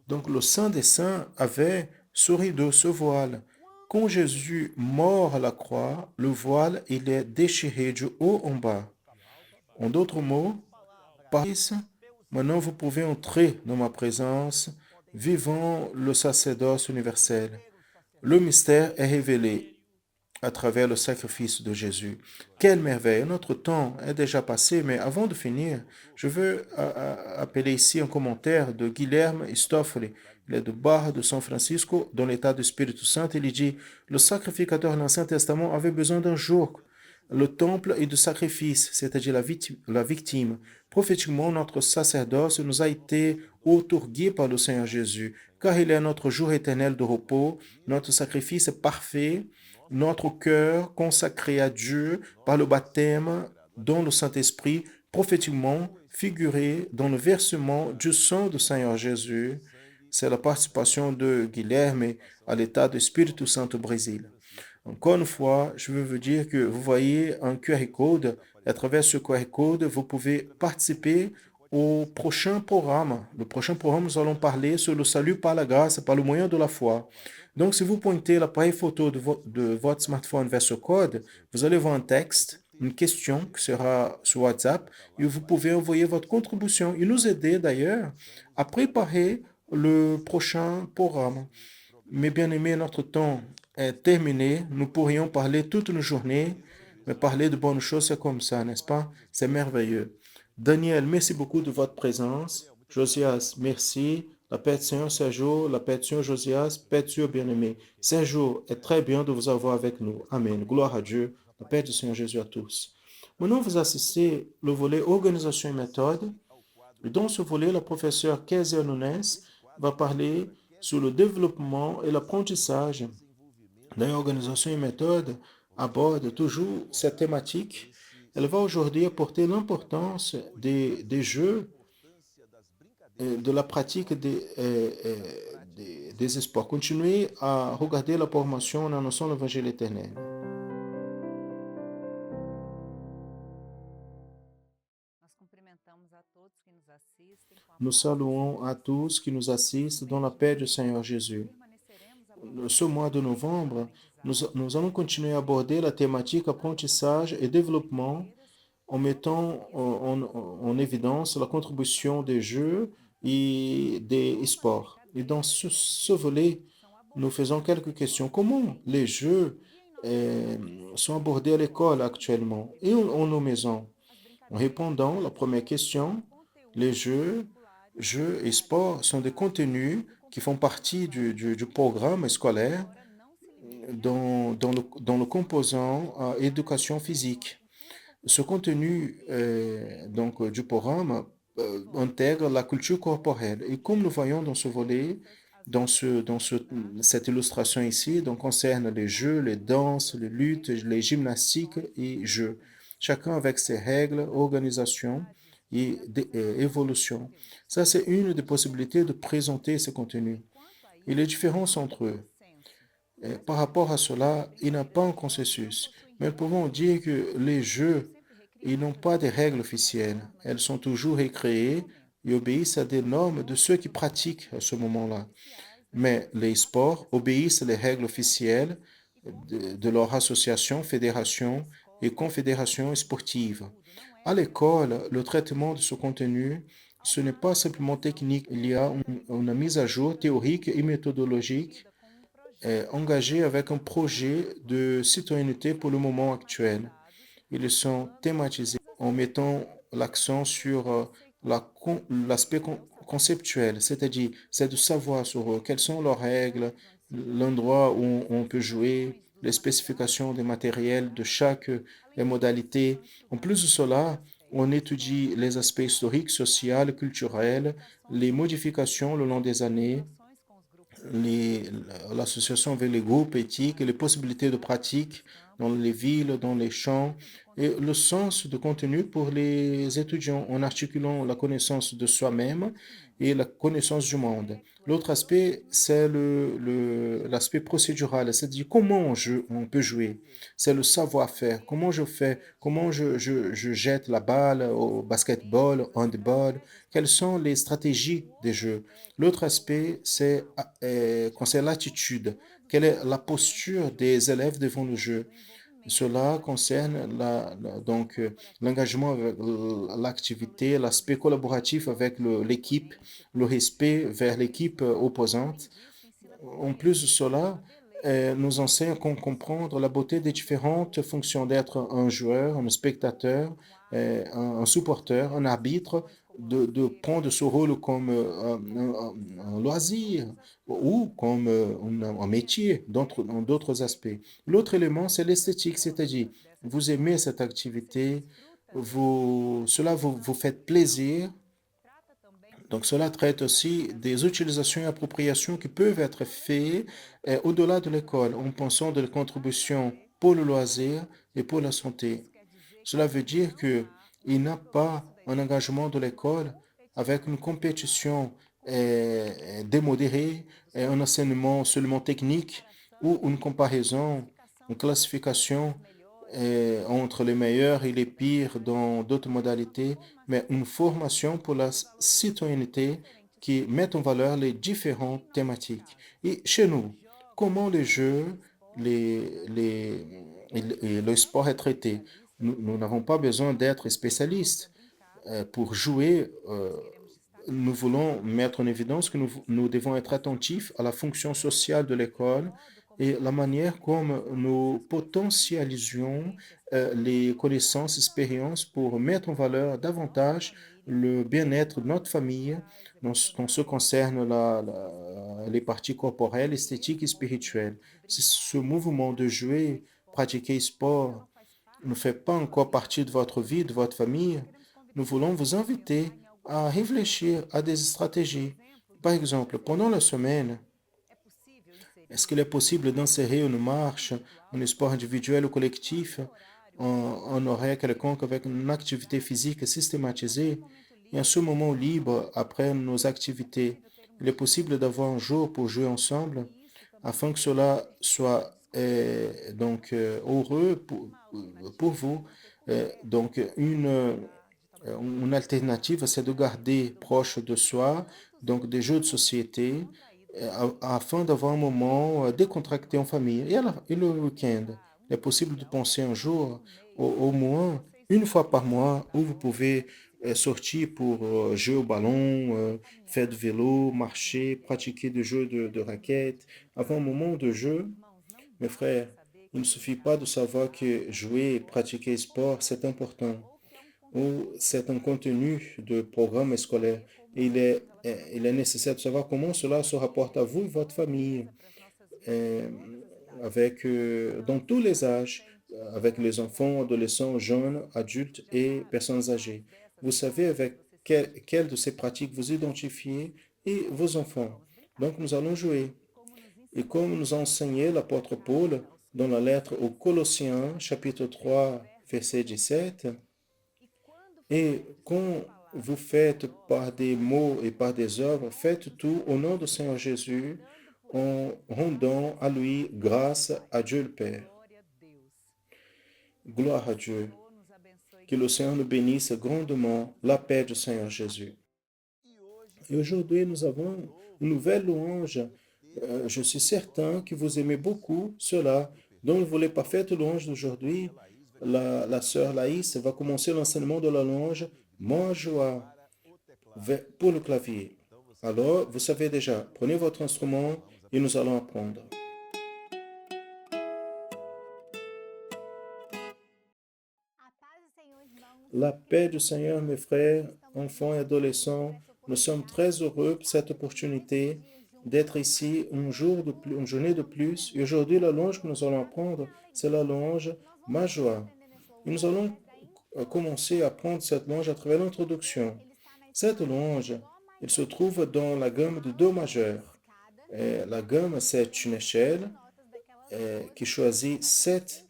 Donc, le Saint des Saints avait ce rideau, ce voile. Quand Jésus mort à la croix, le voile, il est déchiré du haut en bas. En d'autres mots, par maintenant vous pouvez entrer dans ma présence, vivant le sacerdoce universel. Le mystère est révélé à travers le sacrifice de Jésus. Quelle merveille! Notre temps est déjà passé, mais avant de finir, je veux appeler ici un commentaire de Guilherme Stoffoli. Il est de Barra de San Francisco, dans l'état du Espírito Santo. Il dit, le sacrificateur dans l'Ancien Testament avait besoin d'un jour, le temple et du sacrifice, c'est-à-dire la victime. Prophétiquement, notre sacerdoce nous a été otorgués par le Seigneur Jésus, car il est notre jour éternel de repos, notre sacrifice parfait, notre cœur consacré à Dieu par le baptême dans le Saint-Esprit, prophétiquement figuré dans le versement du sang du Seigneur Jésus. C'est la participation de Guilherme à l'état de Espírito Santo au Brésil. Encore une fois, je veux vous dire que vous voyez un QR code. Et à travers ce QR code, vous pouvez participer au prochain programme. Le prochain programme, nous allons parler sur le salut par la grâce, par le moyen de la foi. Donc, si vous pointez l'appareil photo de votre smartphone vers ce code, vous allez voir un texte, une question qui sera sur WhatsApp et vous pouvez envoyer votre contribution et nous aider d'ailleurs à préparer le prochain programme. Mes bien-aimés, notre temps est terminé. Nous pourrions parler toute une journée, mais parler de bonnes choses, c'est comme ça, n'est-ce pas? C'est merveilleux. Daniel, merci beaucoup de votre présence. Josias, merci. La paix du Seigneur, Sergio. La paix du Seigneur, Josias. Paix du Seigneur, bien-aimé. Sergio, est très bien de vous avoir avec nous. Amen. Gloire à Dieu. La paix du Seigneur Jésus à tous. Maintenant, vous assistez le volet organisation et méthode. Et dans ce volet, la professeure Kezia Nunes va parler sur le développement et l'apprentissage. L'organisation et méthode aborde toujours cette thématique. Elle va aujourd'hui apporter l'importance des jeux, de la pratique des sports. Continuez à regarder la formation en annonçant l'évangile éternel. Nous saluons à tous qui nous assistent dans la paix du Seigneur Jésus. Ce mois de novembre, nous allons continuer à aborder la thématique apprentissage et développement en mettant en évidence la contribution des jeux et des sports. Et dans ce volet, nous faisons quelques questions. Comment les jeux sont abordés à l'école actuellement et en nos maisons? En répondant à la première question, les jeux et sports sont des contenus qui font partie du programme scolaire dans le composant éducation physique. Ce contenu du programme intègre la culture corporelle. Et comme nous voyons dans ce volet, cette illustration ici, donc concerne les jeux, les danses, les luttes, les gymnastiques et jeux. Chacun avec ses règles, organisation et évolution. Ça, c'est une des possibilités de présenter ces contenus. Et les différences entre eux. Par rapport à cela, il n'y a pas un consensus. Mais nous pouvons dire que les jeux, ils n'ont pas de règles officielles. Elles sont toujours recréées et obéissent à des normes de ceux qui pratiquent à ce moment-là. Mais les sports obéissent aux règles officielles de leur association, fédération et confédération sportive. À l'école, le traitement de ce contenu, ce n'est pas simplement technique. Il y a une mise à jour théorique et méthodologique engagés avec un projet de citoyenneté pour le moment actuel. Ils sont thématisés en mettant l'accent sur l'aspect conceptuel, c'est-à-dire c'est de savoir sur quelles sont leurs règles, l'endroit où on peut jouer, les spécifications des matériels de chaque modalité. En plus de cela, on étudie les aspects historiques, sociaux, culturels, les modifications le long des années, l'association avec les groupes éthiques, les possibilités de pratique dans les villes, dans les champs, et le sens de contenu pour les étudiants en articulant la connaissance de soi-même et la connaissance du monde. L'autre aspect, c'est l'aspect procédural, c'est-à-dire comment on peut jouer. C'est le savoir-faire, comment je fais, comment je jette la balle au basketball, au handball, quelles sont les stratégies des jeux. L'autre aspect, c'est concerne l'attitude. Quelle est la posture des élèves devant le jeu? Cela concerne l'engagement avec l'activité, l'aspect collaboratif avec l'équipe, le respect vers l'équipe opposante. En plus de cela, nous enseigne comment comprendre la beauté des différentes fonctions d'être un joueur, un spectateur, un supporter, un arbitre, de prendre ce rôle comme un loisir ou comme un métier dans d'autres aspects. L'autre élément, c'est l'esthétique, c'est-à-dire vous aimez cette activité, cela vous fait plaisir Donc, cela traite aussi des utilisations et appropriations qui peuvent être faites au-delà de l'école, en pensant de contributions pour le loisir et pour la santé. Cela veut dire que il n'y a pas un engagement de l'école avec une compétition démodérée, et un enseignement seulement technique ou une comparaison, une classification entre les meilleurs et les pires dans d'autres modalités, mais une formation pour la citoyenneté qui met en valeur les différentes thématiques. Et chez nous, comment les jeux, et le sport est traité? Nous n'avons pas besoin d'être spécialistes pour jouer. Nous voulons mettre en évidence que nous devons être attentifs à la fonction sociale de l'école et la manière comme nous potentialisions les connaissances, expériences pour mettre en valeur davantage le bien-être de notre famille dans ce qui concerne les parties corporelles, esthétiques et spirituelles. Si ce mouvement de jouer, pratiquer sport ne fait pas encore partie de votre vie, de votre famille, nous voulons vous inviter à réfléchir à des stratégies. Par exemple, pendant la semaine, est-ce qu'il est possible d'insérer une marche, un sport individuel ou collectif, en horaire quelconque avec une activité physique systématisée? Et en ce moment libre, après nos activités, il est possible d'avoir un jour pour jouer ensemble afin que cela soit heureux pour vous. Donc, une alternative, c'est de garder proche de soi, donc des jeux de société, afin d'avoir un moment décontracté en famille. Et le week-end, il est possible de penser un jour, au moins une fois par mois, où vous pouvez sortir pour jouer au ballon, faire du vélo, marcher, pratiquer des jeux de raquettes, avoir un moment de jeu. Mes frères, il ne suffit pas de savoir que jouer et pratiquer sport, c'est important ou c'est un contenu de programme scolaire. Il est nécessaire de savoir comment cela se rapporte à vous et votre famille, euh, dans tous les âges, avec les enfants, adolescents, jeunes, adultes et personnes âgées. Vous savez avec quelle de ces pratiques vous identifiez et vos enfants. Donc nous allons jouer. Et comme nous a enseigné l'apôtre Paul dans la lettre aux Colossiens, chapitre 3, verset 17, et quand vous faites par des mots et par des œuvres, faites tout au nom du Seigneur Jésus, en rendant à lui grâce à Dieu le Père. Gloire à Dieu. Que le Seigneur nous bénisse grandement, la paix du Seigneur Jésus. Et aujourd'hui, nous avons une nouvelle louange. Je suis certain que vous aimez beaucoup cela. Donc, vous voulez pas faire de louange d'aujourd'hui. La sœur Laïs va commencer l'enseignement de la louange Mon joie pour le clavier. Alors, vous savez déjà, prenez votre instrument et nous allons apprendre. La paix du Seigneur, mes frères, enfants et adolescents, nous sommes très heureux pour cette opportunité d'être ici une journée de plus. Et aujourd'hui, la louange que nous allons apprendre, c'est la louange Ma joie. Et nous allons commencer à apprendre cette louange à travers l'introduction. Cette louange, elle se trouve dans la gamme de Do majeur. La gamme, c'est une échelle qui choisit 7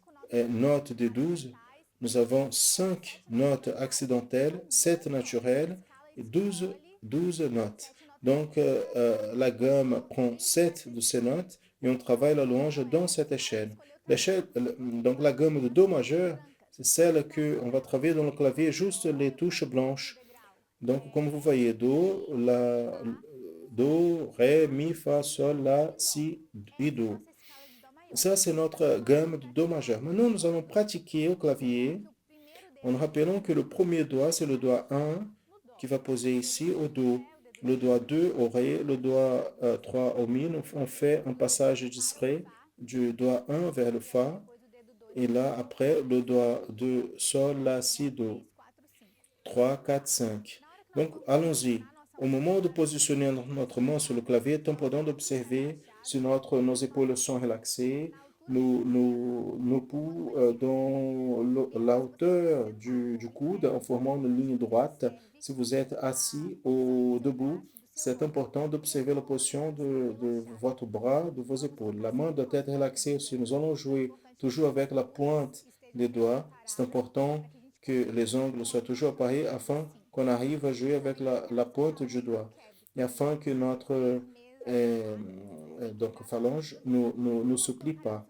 notes de 12. Nous avons 5 notes accidentelles, 7 naturelles et 12 notes. Donc, la gamme prend 7 de ces notes et on travaille la louange dans cette échelle. Donc, la gamme de Do majeur, c'est celle qu'on va travailler dans le clavier, juste les touches blanches. Donc, comme vous voyez, Do, Ré, Mi, Fa, Sol, La, Si et Do. Ça, c'est notre gamme de Do majeur. Maintenant, nous allons pratiquer au clavier en rappelant que le premier doigt, c'est le doigt 1 qui va poser ici au Do. Le doigt 2 au Ré, le doigt 3 au Mi. On fait un passage discret du doigt 1 vers le Fa. Et là, après, le doigt 2, Sol, La, Si, Do. 3, 4, 5. Donc, allons-y. Au moment de positionner notre main sur le clavier, il est important d'observer si nos épaules sont relaxées, nos pouls dans la hauteur du coude en formant une ligne droite. Si vous êtes assis ou debout, c'est important d'observer la position de votre bras, de vos épaules. La main doit être relaxée aussi. Nous allons jouer toujours avec la pointe des doigts. C'est important que les ongles soient toujours pareils afin qu'on arrive à jouer avec la pointe du doigt et afin que notre donc phalange ne se plie pas.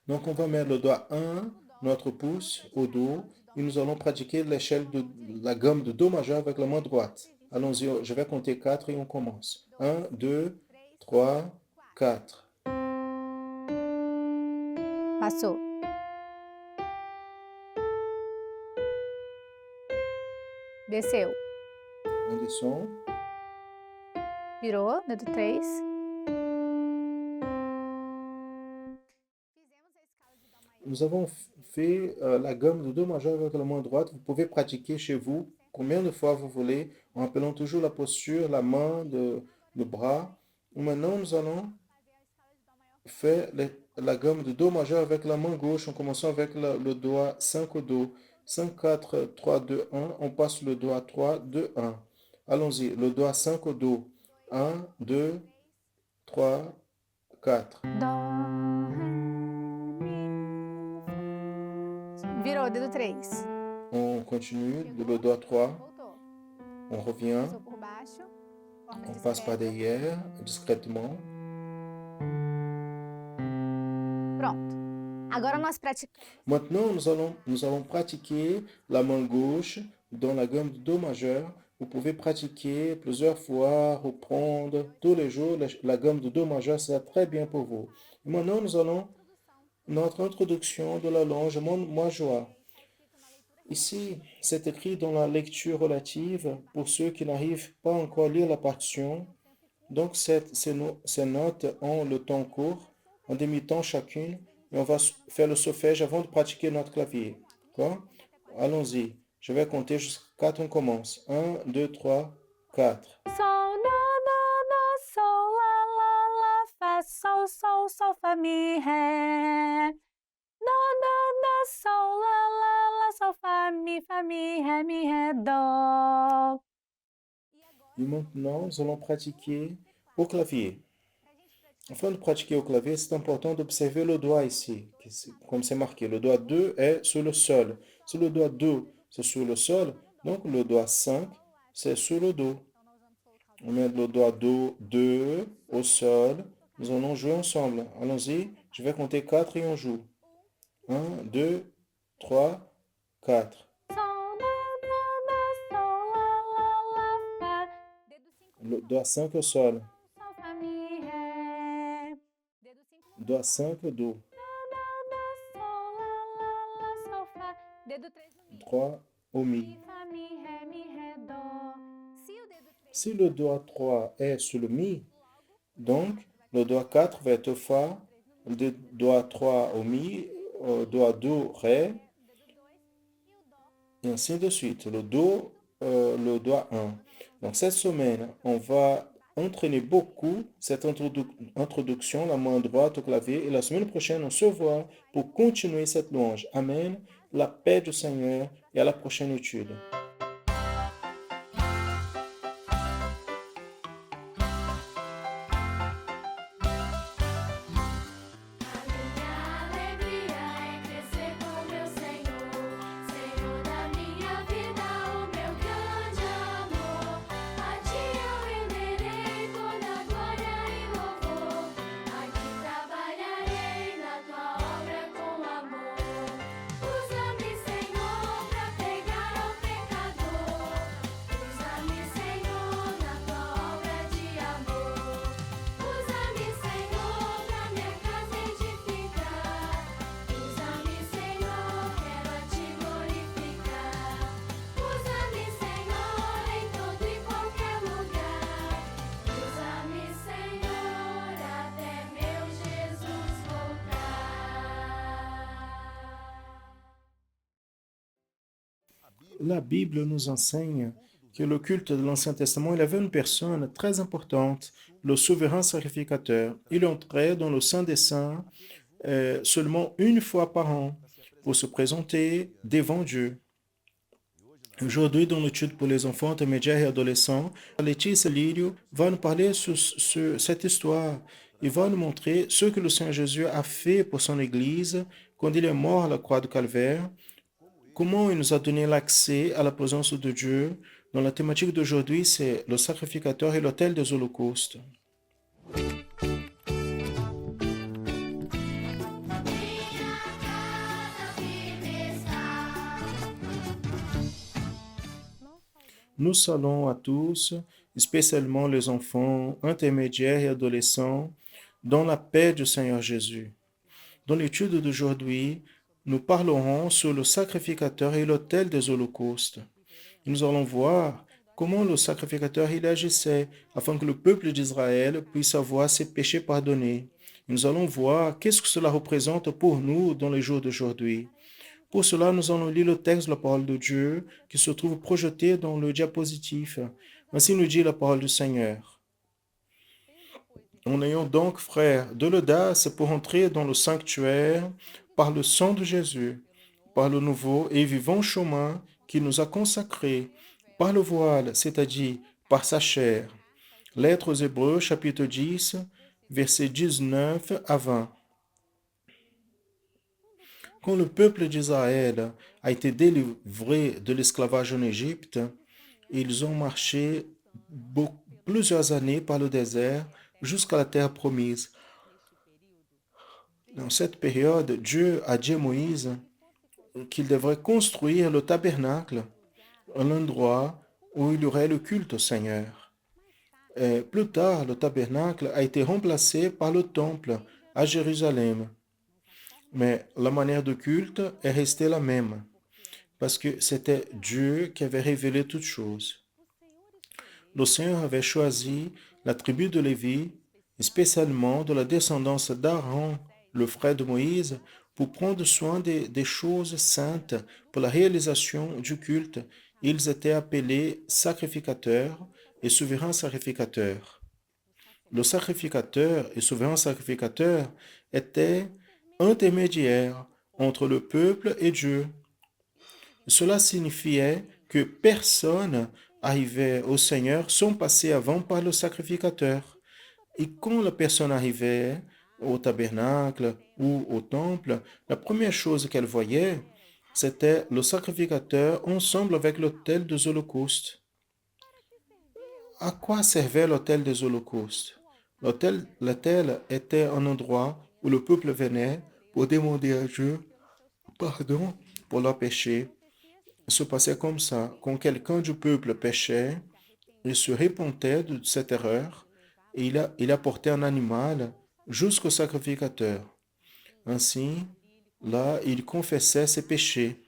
Donc, on va mettre le doigt 1, notre pouce au dos, et nous allons pratiquer l'échelle de la gamme de Do majeur avec la main droite. Allons-y, je vais compter 4 et on commence. 1, 2, 3, 4. Passou. Desceu. On descend. Virou, dedo 3. Nous avons fait la gamme de Do majeur avec la main droite. Vous pouvez pratiquer chez vous combien de fois vous voulez, en appelant toujours la posture, la main, le bras. Maintenant, nous allons faire la gamme de Do majeur avec la main gauche en commençant avec le doigt 5 au Do. 5, 4, 3, 2, 1. On passe le doigt 3, 2, 1. Allons-y, le doigt 5 au Do. 1, 2, 3, 4. Dó, ré, mi. Virou, dedo 3. On continue, le doigt 3. Voltou. On revient, Passou por baixo. Forma on passe par discreta. derrière, discrètement. Pronto. Agora nós praticamos. Maintenant, nous allons pratiquer la main gauche dans la gamme de Do majeur. Vous pouvez pratiquer plusieurs fois, reprendre tous les jours. La gamme de Do majeur, c'est très bien pour vous. Et maintenant, nous allons notre introduction de la longe Mois-Joie. Ici, c'est écrit dans la lecture relative pour ceux qui n'arrivent pas encore à lire la partition. Donc, ces notes ont le temps court, en demi-temps chacune, et on va faire le solfège avant de pratiquer notre clavier. D'accord? Allons-y. Je vais compter jusqu'à 4, on commence. 1, 2, 3, 4. Sol, do, sol, la, fá, sol, fá, mi, ré. Do, sol, la, sol, fá, mi, ré, dó. Et maintenant, nous allons pratiquer au clavier. Afin de pratiquer au clavier, c'est important d'observer le doigt ici, comme c'est marqué. Le doigt 2 est sur le sol. Si le doigt 2, c'est sur le sol, donc le doigt 5, c'est sur le dos. On met le doigt 2 au sol. Nous allons jouer ensemble. Allons-y. Je vais compter 4 et on joue. 1, 2, 3, 4. Sol, do, sol, la, fá. Dedo 5 no Le sol. doigt 5 au sol. Sol, fá, mi, ré. Dedo 5 no Doigt do. 5 au dos. Do, sol, la, sol, fá. Dedo 3 no mi. 3 au mi. Mi, fá, mi, ré, dó. Se o dedo 3 Si le doigt 3 est sur le mi, donc le doigt 4 va être fa, le doigt 3 au mi, doigt 2 ré, et ainsi de suite. Le do, le doigt 1. Donc cette semaine, on va entraîner beaucoup cette introduction, la main droite au clavier, et la semaine prochaine, on se voit pour continuer cette louange. Amen. La paix du Seigneur et à la prochaine étude. La Bible nous enseigne que le culte de l'Ancien Testament, il avait une personne très importante, le souverain sacrificateur. Il entrait dans le Saint des Saints seulement une fois par an pour se présenter devant Dieu. Aujourd'hui, dans l'étude pour les enfants intermédiaires et adolescents, Laetitia Lirio va nous parler sur cette histoire. Il va nous montrer ce que le Seigneur Jésus a fait pour son Église quand il est mort à la croix du Calvaire, comment il nous a donné l'accès à la présence de Dieu. Dans la thématique d'aujourd'hui, c'est le sacrificateur et l'autel des holocaustes. Nous saluons à tous, spécialement les enfants intermédiaires et adolescents, dans la paix du Seigneur Jésus. Dans l'étude d'aujourd'hui, nous parlerons sur le sacrificateur et l'autel des holocaustes. Nous allons voir comment le sacrificateur il agissait afin que le peuple d'Israël puisse avoir ses péchés pardonnés. Nous allons voir qu'est-ce que cela représente pour nous dans les jours d'aujourd'hui. Pour cela, nous allons lire le texte de la parole de Dieu qui se trouve projeté dans le diapositif. Ainsi nous dit la parole du Seigneur. En ayant donc, frères, de l'audace pour entrer dans le sanctuaire par le sang de Jésus, par le nouveau et vivant chemin qui nous a consacrés, par le voile, c'est-à-dire par sa chair. Lettre aux Hébreux, chapitre 10, versets 19 à 20. Quand le peuple d'Israël a été délivré de l'esclavage en Égypte, ils ont marché plusieurs années par le désert jusqu'à la terre promise. Dans cette période, Dieu a dit à Moïse qu'il devrait construire le tabernacle à l'endroit où il y aurait le culte au Seigneur. Et plus tard, le tabernacle a été remplacé par le temple à Jérusalem. Mais la manière de culte est restée la même, parce que c'était Dieu qui avait révélé toutes choses. Le Seigneur avait choisi la tribu de Lévi, spécialement de la descendance d'Aaron, le frère de Moïse, pour prendre soin des choses saintes pour la réalisation du culte. Ils étaient appelés sacrificateurs et souverains sacrificateurs. Le sacrificateur et souverain sacrificateur étaient intermédiaires entre le peuple et Dieu. Cela signifiait que personne arrivait au Seigneur sans passer avant par le sacrificateur. Et quand la personne arrivait au tabernacle ou au temple, la première chose qu'elle voyait, c'était le sacrificateur ensemble avec l'autel des holocaustes. À quoi servait l'autel des holocaustes? L'autel était un endroit où le peuple venait pour demander à Dieu pardon pour leurs péchés. Se passait comme ça. Quand quelqu'un du peuple péchait, il se repentait de cette erreur et il apportait un animal jusqu'au sacrificateur. Ainsi, là, il confessait ses péchés.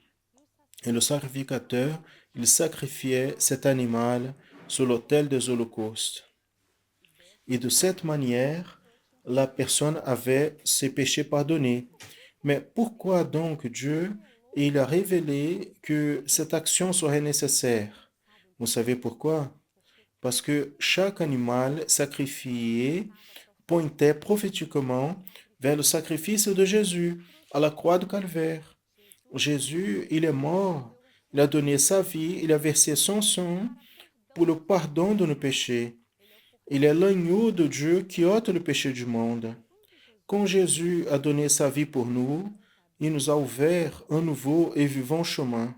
Et le sacrificateur, il sacrifiait cet animal sur l'autel des holocaustes. Et de cette manière, la personne avait ses péchés pardonnés. Mais pourquoi donc Dieu il a révélé que cette action serait nécessaire? Vous savez pourquoi? Parce que chaque animal sacrifié pointait prophétiquement vers le sacrifice de Jésus à la croix du Calvaire. Jésus, il est mort, il a donné sa vie, il a versé son sang pour le pardon de nos péchés. Il est l'agneau de Dieu qui ôte le péché du monde. Quand Jésus a donné sa vie pour nous, il nous a ouvert un nouveau et vivant chemin,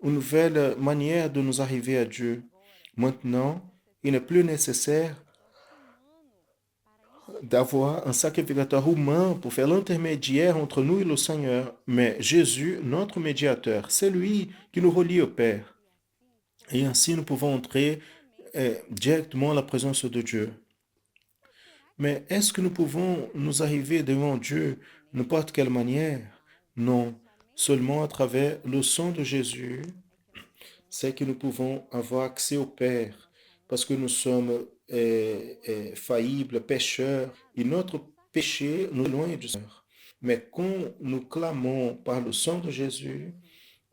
une nouvelle manière de nous arriver à Dieu. Maintenant, il n'est plus nécessaire d'avoir un sacrificateur humain pour faire l'intermédiaire entre nous et le Seigneur, mais Jésus, notre médiateur, c'est lui qui nous relie au Père. Et ainsi, nous pouvons entrer directement à la présence de Dieu. Mais est-ce que nous pouvons nous arriver devant Dieu de n'importe quelle manière? Non, seulement à travers le sang de Jésus, c'est que nous pouvons avoir accès au Père, parce que nous sommes faillibles, pécheurs, et notre péché nous éloigne du Seigneur. Mais quand nous clamons par le sang de Jésus,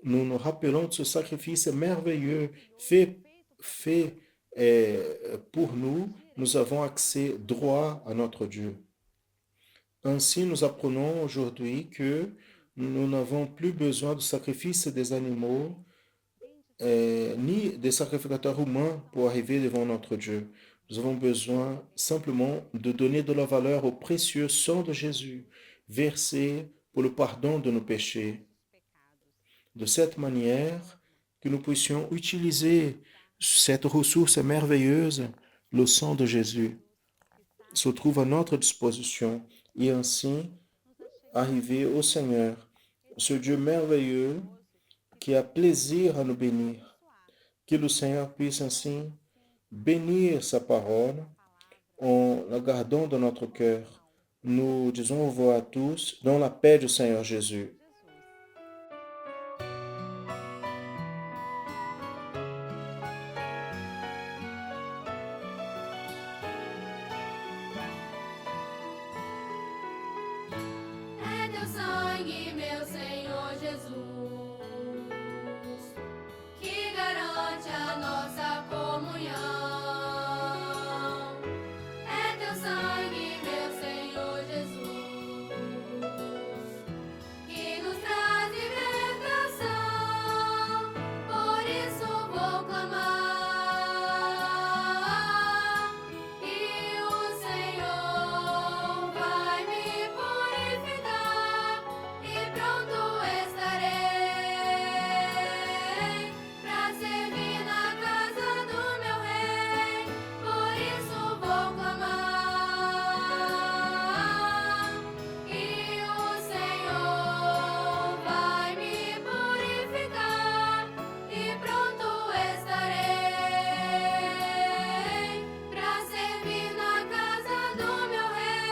nous nous rappelons de ce sacrifice merveilleux fait pour nous, nous avons accès droit à notre Dieu. Ainsi, nous apprenons aujourd'hui que nous n'avons plus besoin du sacrifice des animaux ni des sacrificateurs humains pour arriver devant notre Dieu. Nous avons besoin simplement de donner de la valeur au précieux sang de Jésus, versé pour le pardon de nos péchés. De cette manière, que nous puissions utiliser cette ressource merveilleuse, le sang de Jésus, se trouve à notre disposition et ainsi arriver au Seigneur, ce Dieu merveilleux qui a plaisir à nous bénir. Que le Seigneur puisse ainsi bénir sa parole en la gardant dans notre cœur. Nous disons au revoir à tous dans la paix du Seigneur Jésus. É teu sangue, meu Senhor Jesus, que garante a nossa comunhão. É teu sangue, meu Senhor Jesus, que nos traz libertação. Por isso vou clamar, e o Senhor vai me purificar, e pronto estarei pra servir na casa do meu rei. Por isso vou clamar, e o Senhor vai me purificar, e pronto estarei pra servir na casa do meu rei.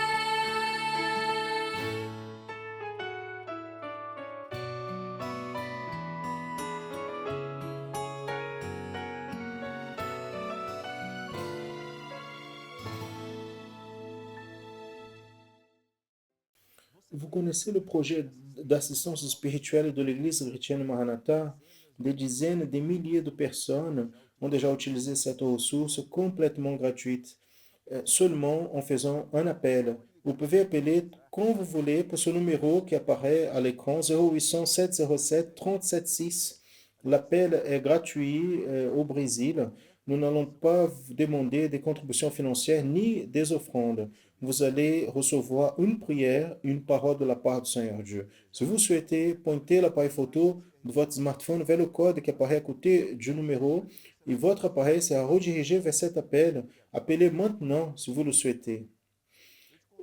Vous connaissez le projet d'assistance spirituelle de l'Église chrétienne Maranatha? Des dizaines, des milliers de personnes ont déjà utilisé cette ressource complètement gratuite, seulement en faisant un appel. Vous pouvez appeler quand vous voulez pour ce numéro qui apparaît à l'écran 0800 707 376. L'appel est gratuit au Brésil. Nous n'allons pas vous demander des contributions financières ni des offrandes. Vous allez recevoir une prière, une parole de la part du Seigneur Dieu. Si vous souhaitez pointer l'appareil photo de votre smartphone vers le code qui apparaît à côté du numéro et votre appareil sera redirigé vers cet appel. Appelez maintenant si vous le souhaitez.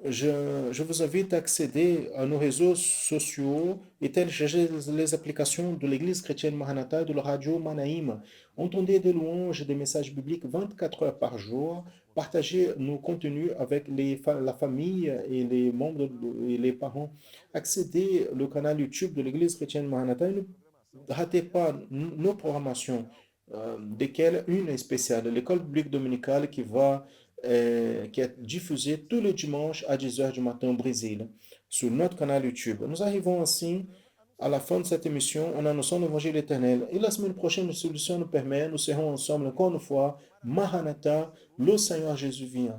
Je vous invite à accéder à nos réseaux sociaux et télécharger les applications de l'Église chrétienne Maranatha et de la radio Manaïm. Entendez des louanges et des messages bibliques 24 heures par jour. Partagez nos contenus avec la famille et les membres et les parents. Accédez au canal YouTube de l'Église chrétienne Maranatha et ne ratez pas nos programmations, desquelles une est spéciale, l'école biblique dominicale qui est diffusée tous les dimanches à 10 heures du matin au Brésil, sur notre canal YouTube. Nous arrivons ainsi à la fin de cette émission en annonçant l'évangile éternel. Et la semaine prochaine, si le Seigneur nous permet, nous serons ensemble encore une fois. Maranatha, le Seigneur Jésus vient.